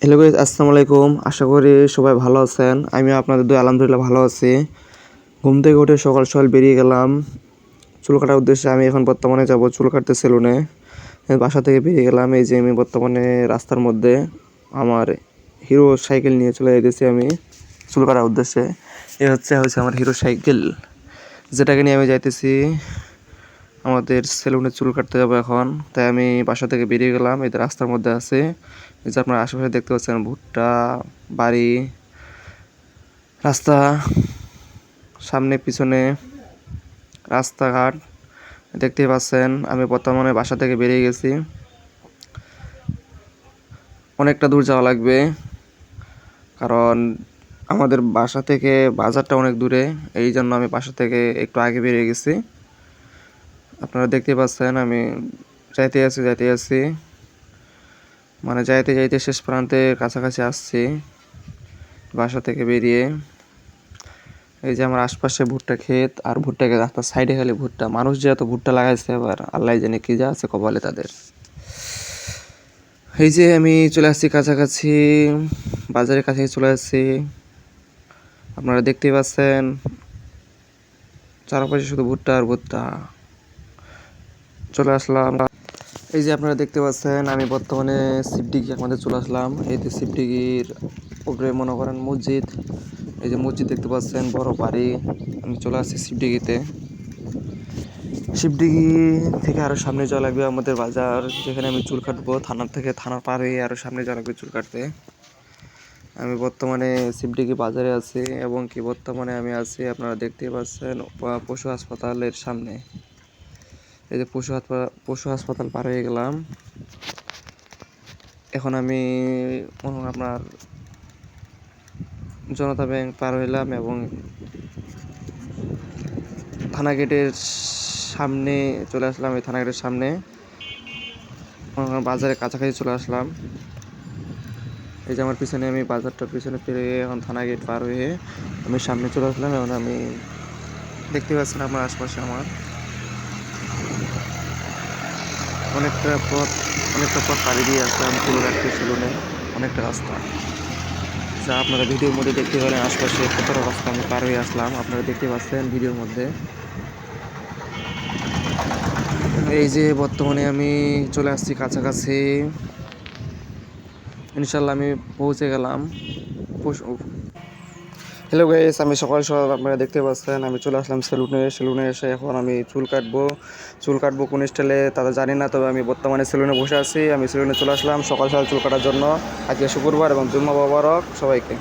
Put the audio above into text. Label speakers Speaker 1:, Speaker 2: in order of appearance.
Speaker 1: Hello guys, আসসালামু আলাইকুম। আশা করি সবাই ভালো আছেন। আমিও আপনাদের দোয়ায় আলহামদুলিল্লাহ ভালো আছি। ঘুম থেকে উঠে সকাল সকাল বেরিয়ে গেলাম চুল কাটার উদ্দেশ্যে। আমি এখন বর্তমানে যাব চুল কাটতে সেলুনে। বাসা থেকে বেরিয়ে গেলাম। এই যে আমি বর্তমানে রাস্তার মধ্যে আমার হিরো সাইকেল নিয়ে চলে যেতেছি আমি চুল কাটার উদ্দেশ্যে। হচ্ছে আমার হিরো সাইকেল, যেটাকে নিয়ে আমি যাইতেছি আমাদের সেলুনে চুল কাটতে যাবো এখন। তাই আমি বাসা থেকে বেরিয়ে গেলাম। এই রাস্তার মধ্যে আছে, এই যে আপনারা আশেপাশে দেখতে পাচ্ছেন ভুট্টা, বাড়ি, রাস্তা, সামনে পিছনে রাস্তাঘাট দেখতেই পাচ্ছেন। আমি বর্তমানে বাসা থেকে বেরিয়ে গেছি। অনেকটা দূর যাওয়া লাগবে, কারণ আমাদের বাসা থেকে বাজারটা অনেক দূরে। এই জন্য আমি বাসা থেকে একটু আগে বেরিয়ে গেছি। আপনারা দেখতে পাচ্ছেন আমি যাইতে আছি, মানে যাইতে যাইতে শেষ প্রান্তের কাছাকাছি আসছি বাসা থেকে বেরিয়ে। এই যে আমার আশপাশে ভুট্টা ক্ষেত, আর ভুট্টা ক্ষেত রাস্তার সাইডে খালি ভুট্টা। মানুষ যে এত ভুট্টা লাগাইছে, এবার আল্লাহ জানে কি যা আছে কপালে তাদের। এই যে আমি চলে আসছি কাছাকাছি, বাজারের কাছে চলে আসছি। আপনারা দেখতেই পাচ্ছেন চারপাশে শুধু ভুট্টা আর ভুট্টা। চলে আসলাম। এই যে আপনারা দেখতে পাচ্ছেন আমি বর্তমানে শিবডিগি আমাদের চলে আসলাম। এই যে শিবডিগির উপরে মনে করেন মসজিদ, এই যে মসজিদ দেখতে পাচ্ছেন, বড় বাড়ি। আমি চলে আসছি শিবডিগিতে। শিবডিগি থেকে আরও সামনে যাওয়া লাগবে আমাদের বাজার, যেখানে আমি চুল কাটবো। থানার পার হয়ে আরও সামনে যাওয়া লাগবে চুল কাটতে। আমি বর্তমানে শিবডিগি বাজারে আছি, এবং কি বর্তমানে আমি আছি আপনারা দেখতেই পাচ্ছেন পশু হাসপাতালের সামনে। এই যে পশু হাসপাতাল পার হয়ে গেলাম। এখন আমি আপনার জনতা ব্যাংক পার হইলাম, এবং থানা গেটের সামনে চলে আসলাম। এই থানা গেটের সামনে বাজারের কাছাকাছি চলে আসলাম। এই যে আমার পিছনে আমি বাজারটার পিছনে ফিরে এখন থানা গেট পার হয়ে আমি সামনে চলে আসলাম। এখন আমি দেখতে পাচ্ছেন আমার আশপাশে আমার অনেকটা পথ পাড়ি দিয়ে আসলাম চুল কাটতে সেলুনে। অনেকটা রাস্তা, যা আপনারা ভিডিওর মধ্যে দেখতে পেলেন। আশপাশে কতটা রাস্তা আমি পার হয়ে আসলাম আপনারা দেখতে পাচ্ছেন ভিডিওর মধ্যে। এই যে বর্তমানে আমি চলে আসছি কাছাকাছি, ইনশাল্লাহ আমি পৌঁছে গেলাম। হ্যালো গাইস, আমি সকাল সকাল আপনারা দেখতে পাচ্ছেন আমি চলে আসলাম সেলুনে এসে এখন আমি চুল কাটবো কোন স্টাইলে তারা জানি না, তবে আমি বর্তমানে সেলুনে বসে আছি। আমি সেলুনে চলে আসলাম সকাল সকাল চুল কাটার জন্য। আজকে শুক্রবার এবং জুম্মা মোবারক সবাইকে।